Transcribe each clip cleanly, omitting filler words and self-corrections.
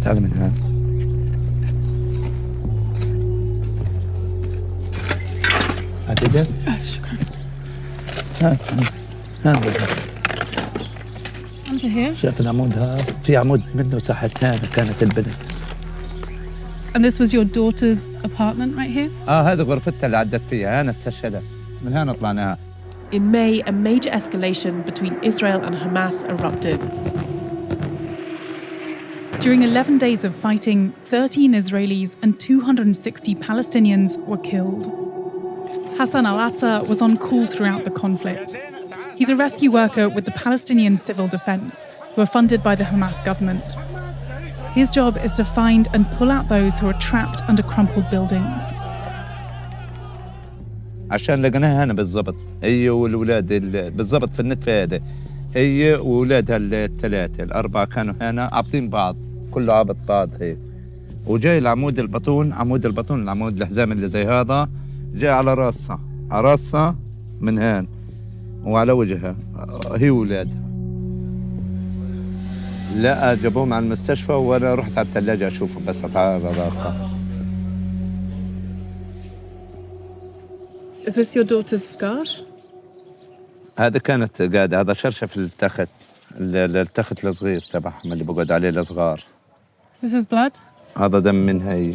تعال من هنا. عددت؟ شكرا. هان بس. Under here. شايف العمود هذا؟ في عمود منه تحت هنا كانت البنت. And this was your daughter's apartment right here? هذه غرفتها اللي عدت فيها، أنا استشهدت. من هنا طلعناها. In May, a major escalation between Israel and Hamas erupted. During 11 days of fighting, 13 Israelis and 260 Palestinians were killed. Hassan al-Atta was on call throughout the conflict. He's a rescue worker with the Palestinian Civil Defense, who are funded by the Hamas government. His job is to find and pull out those who are trapped under crumpled buildings. عشان لقناها هنا بالضبط، هي والولاد بالضبط في النتفة هذا، هي وولادها الثلاثة الأربعة كانوا هنا عابطين بعض، كله عابط بعض هيك. وجاي العمود البطون، العمود الحزام اللي زي هذا جاي على راسها من هان وعلى وجهها هي وولادها. لا جابوهم على المستشفى وانا رحت على الثلاجة اشوفهم بس اتعرض. Is this your daughter's scarf? هذا كانت قاعدة، هذا شرشف التخت الصغير تبعهم اللي بقعد عليه الصغار. This is blood? هذا دم منها هي.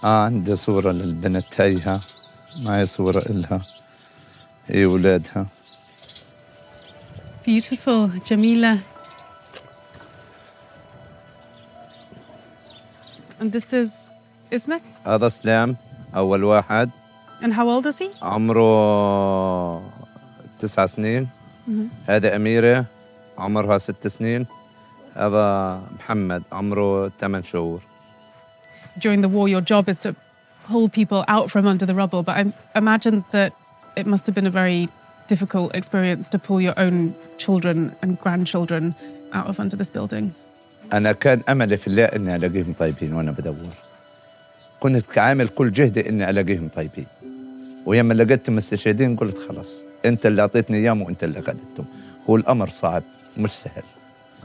عندي صورة للبنت هيها، معي صورة إلها هي ولادها. Beautiful, Jamila. And this is اسمك? هذا سلام أول واحد. And how old is he? عمره 9 سنين. هذا أميرة عمرها 6 سنين. هذا محمد عمره 8 شهور. During the war, your job is to pull people out from under the rubble, but I imagine that it must have been a very difficult experience to pull your own children and grandchildren out of under this building. أنا كان أملي في الله إني ألاقيهم طيبين وأنا بدور. كنت عامل كل جهدي إني ألاقيهم طيبين. ويما لقيتهم مستشهدين قلت خلاص أنت اللي أعطيتني إياهم وأنت اللي أخذتهم. هو الأمر صعب مش سهل.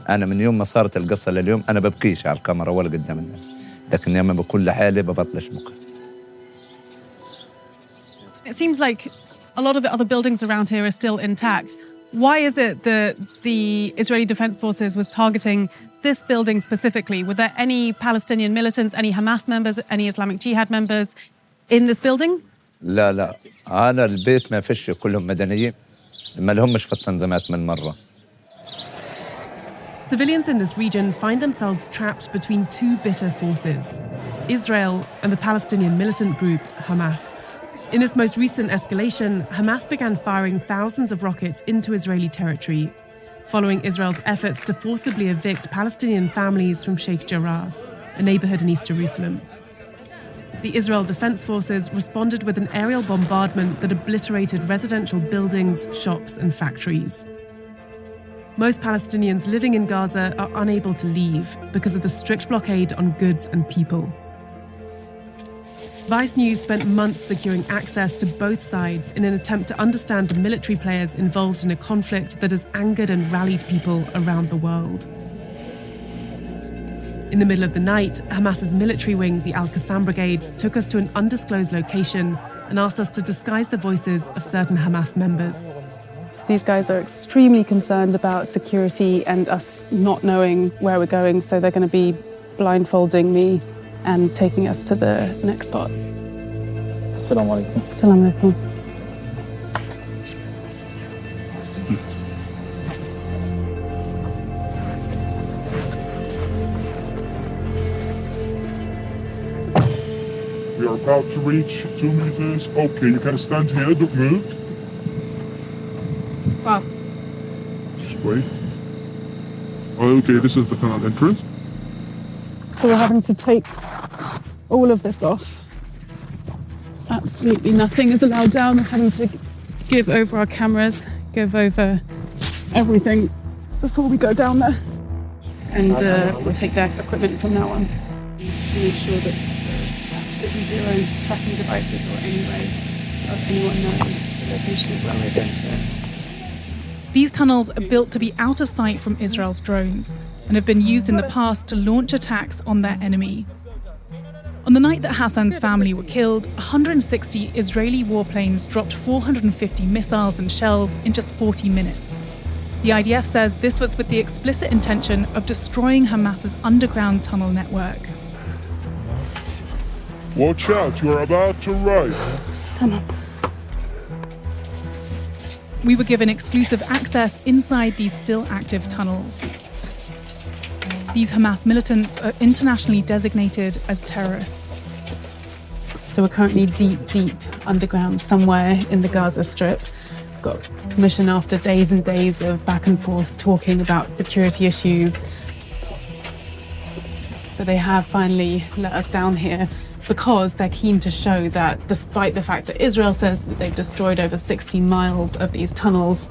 أنا من يوم ما صارت القصة لليوم أنا ببكيش على الكاميرا ولا قدام الناس. لكن يما بكون لحالي ببطلش بكى. It seems like a lot of the other buildings around here are still intact. Why is it that the Israeli Defense Forces was targeting this building specifically? Were there any Palestinian militants, any Hamas members, any Islamic Jihad members in this building? لا أنا البيت ما فيش كلهم مدنيين ما لهمش في التنظيمات من مرة. Civilians in this region find themselves trapped between two bitter forces, Israel and the Palestinian militant group Hamas. In this most recent escalation, Hamas began firing thousands of rockets into Israeli territory, following Israel's efforts to forcibly evict Palestinian families from Sheikh Jarrah, a neighborhood in East Jerusalem. The Israel Defense Forces responded with an aerial bombardment that obliterated residential buildings, shops, and factories. Most Palestinians living in Gaza are unable to leave because of the strict blockade on goods and people. Vice News spent months securing access to both sides in an attempt to understand the military players involved in a conflict that has angered and rallied people around the world. In the middle of the night, Hamas's military wing, the Al-Qassam Brigades, took us to an undisclosed location and asked us to disguise the voices of certain Hamas members. These guys are extremely concerned about security and us not knowing where we're going, so they're going to be blindfolding me and taking us to the next spot. Assalamu alaikum. Assalamu alaikum. We are about to reach 2 meters. Okay, you can stand here, don't move. Wow. Just wait. Okay, this is the tunnel entrance. So we're having to take all of this off. Absolutely nothing is allowed down. We're having to give over our cameras, give over everything before we go down there. And we'll take their equipment from now on to make sure that there's absolutely zero tracking devices or any way of anyone knowing the location of where we're going to These tunnels are built to be out of sight from Israel's drones and have been used in the past to launch attacks on their enemy. On the night that Hassan's family were killed, 160 Israeli warplanes dropped 450 missiles and shells in just 40 minutes. The IDF says this was with the explicit intention of destroying Hamas's underground tunnel network. Watch out, you're about to ride. We were given exclusive access inside these still active tunnels. These Hamas militants are internationally designated as terrorists. So we're currently deep underground somewhere in the Gaza Strip. Got permission after days and days of back and forth talking about security issues. So they have finally let us down here because they're keen to show that despite the fact that Israel says that they've destroyed over 60 miles of these tunnels,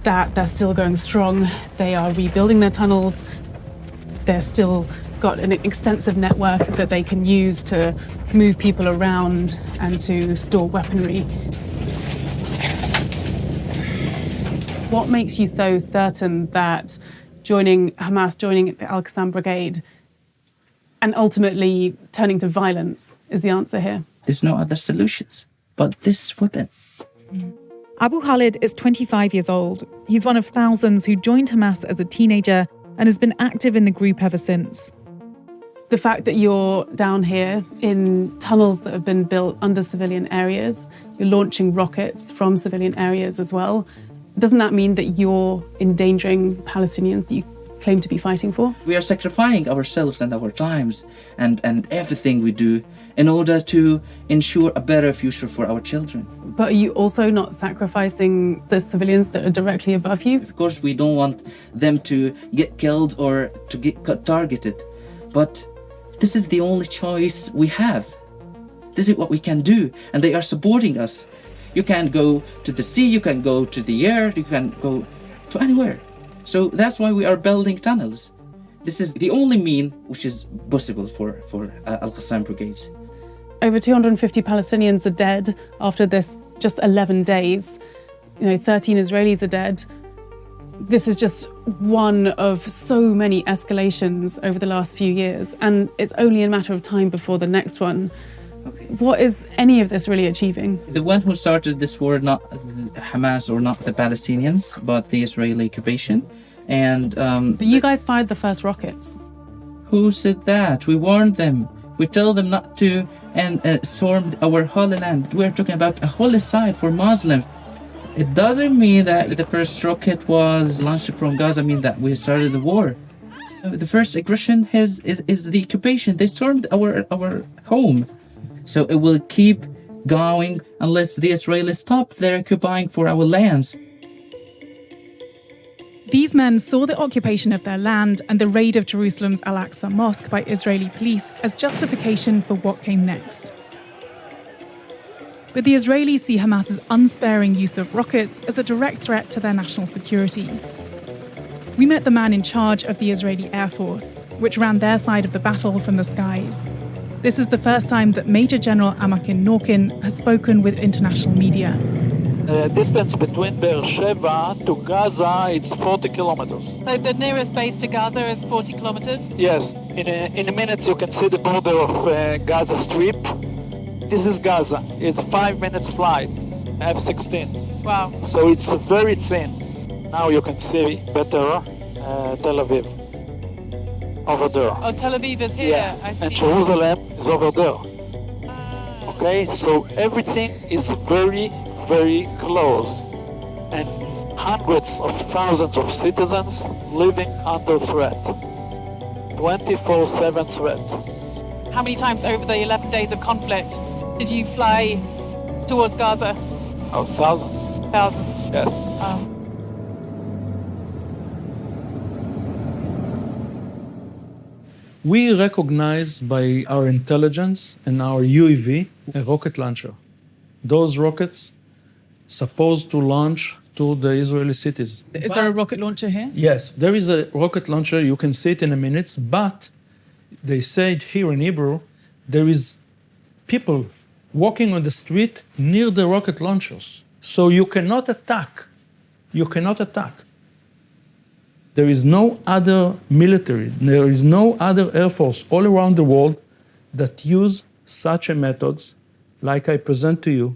that they're still going strong. They are rebuilding their tunnels. They're still got an extensive network that they can use to move people around and to store weaponry. What makes you so certain that joining Hamas, joining the Al-Qassam Brigade, and ultimately turning to violence is the answer here? There's no other solutions but this weapon. Abu Khalid is 25 years old. He's one of thousands who joined Hamas as a teenager and has been active in the group ever since. The fact that you're down here in tunnels that have been built under civilian areas, you're launching rockets from civilian areas as well, doesn't that mean that you're endangering Palestinians that you claim to be fighting for? We are sacrificing ourselves and our times and everything we do in order to ensure a better future for our children. But are you also not sacrificing the civilians that are directly above you? Of course, we don't want them to get killed or to get targeted, but this is the only choice we have. This is what we can do, and they are supporting us. You can go to the sea, you can go to the air, you can go to anywhere. So that's why we are building tunnels. This is the only mean which is possible for Al-Qassam brigades. Over 250 Palestinians are dead after this just 11 days. 13 Israelis are dead. This is just one of so many escalations over the last few years, and it's only a matter of time before the next one. Okay. What is any of this really achieving? The one who started this war, not Hamas or not the Palestinians, but the Israeli occupation. And But you guys fired the first rockets. Who said that? We warned them. We tell them not to storm our holy land. We're talking about a holy site for Muslims. It doesn't mean that the first rocket was launched from Gaza mean that we started the war. The first aggression is the occupation. They stormed our home. So it will keep going unless the Israelis stop their occupying for our lands. These men saw the occupation of their land and the raid of Jerusalem's Al-Aqsa Mosque by Israeli police as justification for what came next. But the Israelis see Hamas's unsparing use of rockets as a direct threat to their national security. We met the man in charge of the Israeli Air Force, which ran their side of the battle from the skies. This is the first time that Major General Amakin Norkin has spoken with international media. The distance between Beersheba to Gaza is 40 kilometers. So the nearest base to Gaza is 40 kilometers? Yes, in a minute you can see the border of Gaza Strip. This is Gaza. It's 5 minutes flight, F-16. Wow. So it's very thin. Now you can see better Tel Aviv. Over there. Oh, Tel Aviv is here. Yeah, I see. and Jerusalem is over there. Okay, so everything is very, very close. And hundreds of thousands of citizens living under threat. 24/7 threat. How many times over the 11 days of conflict did you fly towards Gaza? Oh, thousands. Thousands. Yes. Wow. We recognize by our intelligence and our UAV a rocket launcher. Those rockets supposed to launch to the Israeli cities. Is there a rocket launcher here? Yes, there is a rocket launcher. You can see it in a minute, but they said here in Hebrew, there is people walking on the street near the rocket launchers. So you cannot attack you cannot attack. There is no other military, there is no other air force all around the world that use such a methods like I present to you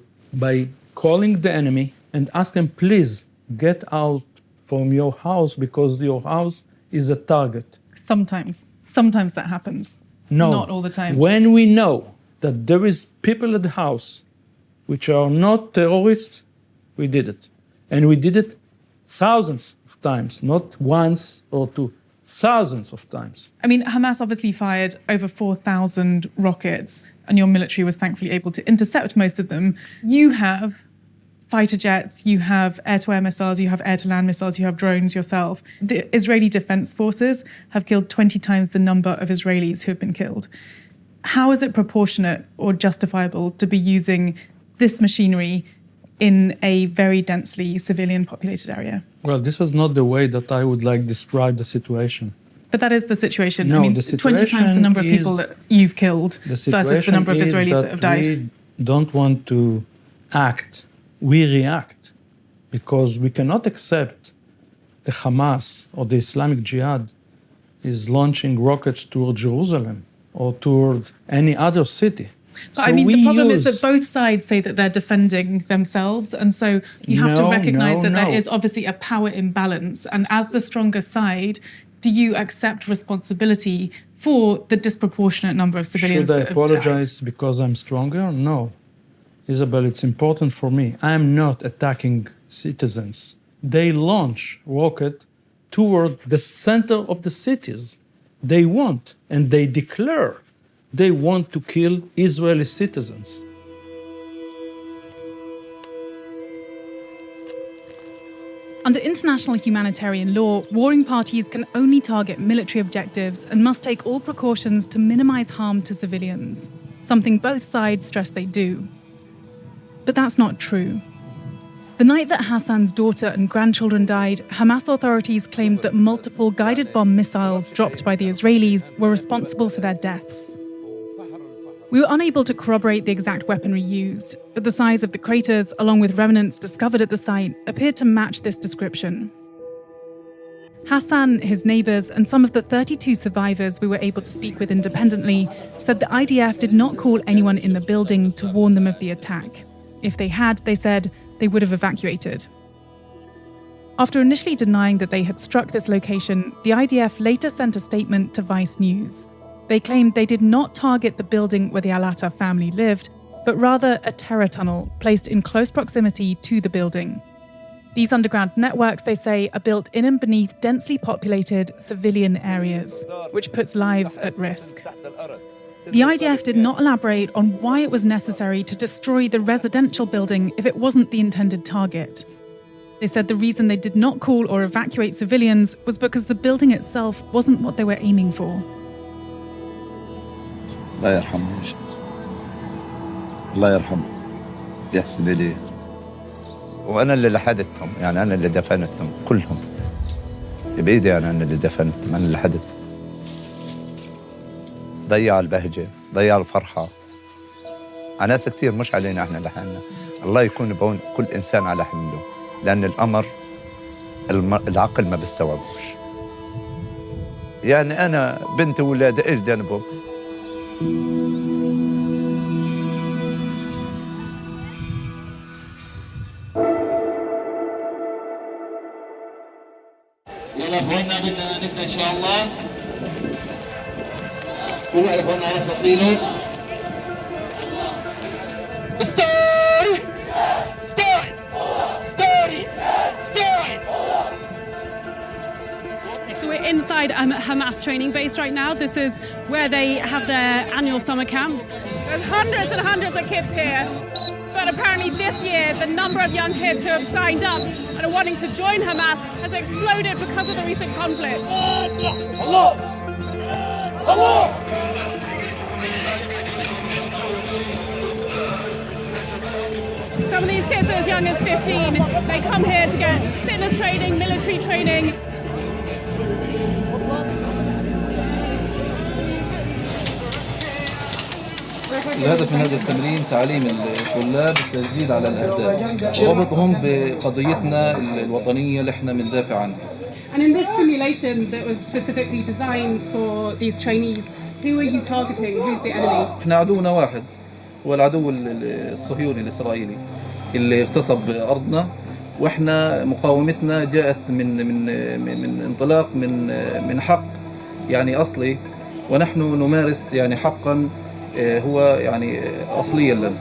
by calling the enemy and ask them, please get out from your house because your house is a target. Sometimes that happens. No. Not all the time. When we know that there is people at the house which are not terrorists, we did it. And we did it thousands of times, not once or two, thousands of times. I mean, Hamas obviously fired over 4,000 rockets, and your military was thankfully able to intercept most of them. You have fighter jets, you have air-to-air missiles, you have air-to-land missiles, you have drones yourself. The Israeli Defense Forces have killed 20 times the number of Israelis who have been killed. How is it proportionate or justifiable to be using this machinery in a very densely civilian populated area? Well, this is not the way that I would like describe the situation. But that is the situation. No, I mean, the situation 20 times the number of people that you've killed versus the number of Israelis that have died. We don't want to act, we react, because we cannot accept the Hamas or the Islamic Jihad is launching rockets toward Jerusalem or toward any other city. But I mean, the problem is that both sides say that they're defending themselves. And so you have to recognize that there is obviously a power imbalance. And as the stronger side, do you accept responsibility for the disproportionate number of civilians that have died? Should I apologize because I'm stronger? No. Isabel, it's important for me. I am not attacking citizens. They launch rocket toward the center of the cities. They want, and they declare, they want to kill Israeli citizens. Under international humanitarian law, warring parties can only target military objectives and must take all precautions to minimize harm to civilians, something both sides stress they do. But that's not true. The night that Hassan's daughter and grandchildren died, Hamas authorities claimed that multiple guided bomb missiles dropped by the Israelis were responsible for their deaths. We were unable to corroborate the exact weaponry used, but the size of the craters, along with remnants discovered at the site, appeared to match this description. Hassan, his neighbours, and some of the 32 survivors we were able to speak with independently said the IDF did not call anyone in the building to warn them of the attack. If they had, they said, they would have evacuated. After initially denying that they had struck this location, the IDF later sent a statement to Vice News. They claimed they did not target the building where the Al-Atta family lived, but rather a terror tunnel placed in close proximity to the building. These underground networks, they say, are built in and beneath densely populated civilian areas, which puts lives at risk. The IDF did not elaborate on why it was necessary to destroy the residential building if it wasn't the intended target. They said the reason they did not call or evacuate civilians was because the building itself wasn't what they were aiming for. الله يرحمه الله يرحمه يحسن إليه وأنا اللي لحدتهم يعني أنا اللي دفنتهم كلهم بإيدي أنا اللي دفنتهم أنا اللي لحدتهم ضيع البهجة ضيع الفرحة على ناس كثير مش علينا إحنا لحالنا الله يكون بعون كل إنسان على حمله لأن الأمر العقل ما بيستوعبوش يعني أنا بنت وولادي إيش ذنبهم يلا اخواننا بدنا نبدا ان شاء الله. قولوا يا اخواننا على فصيله. ستوري ستوري ستوري ستوري. So we're inside Hamas training base right now. This is where they have their annual summer camps. There's hundreds and hundreds of kids here. But apparently this year, the number of young kids who have signed up and are wanting to join Hamas has exploded because of the recent conflict. Allah! Allah! Some of these kids are as young as 15. They come here to get fitness training, military training. الهدف من هذا التمرين تعليم الطلاب التجديد على الأهداف وربطهم بقضيتنا الوطنية اللي احنا بندافع عنها. And in this simulation that was specifically designed for these trainees, who are you targeting? Who's the enemy? احنا عدونا واحد، هو العدو الصهيوني الإسرائيلي اللي اغتصب أرضنا، واحنا مقاومتنا جاءت من انطلاق من حق يعني أصلي، ونحن نمارس يعني حقا هو يعني أصليا لنا.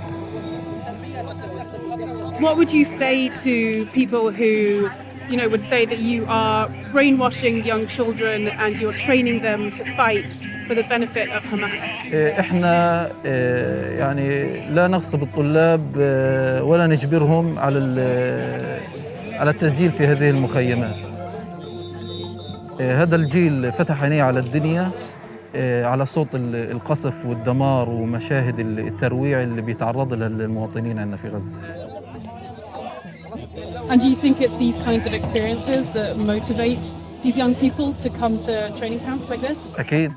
What would you say to people who, would say that you are brainwashing young children and you're training them to fight for the benefit of Hamas? احنا يعني لا نغصب الطلاب ولا نجبرهم على التسجيل في هذه المخيمات. هذا الجيل فتح عينيه على الدنيا، على صوت القصف والدمار ومشاهد الترويع اللي بيتعرض لها المواطنين عندنا في غزة. And do you think it's these kinds of experiences that motivate these young people to come to training camps like this? أكيد.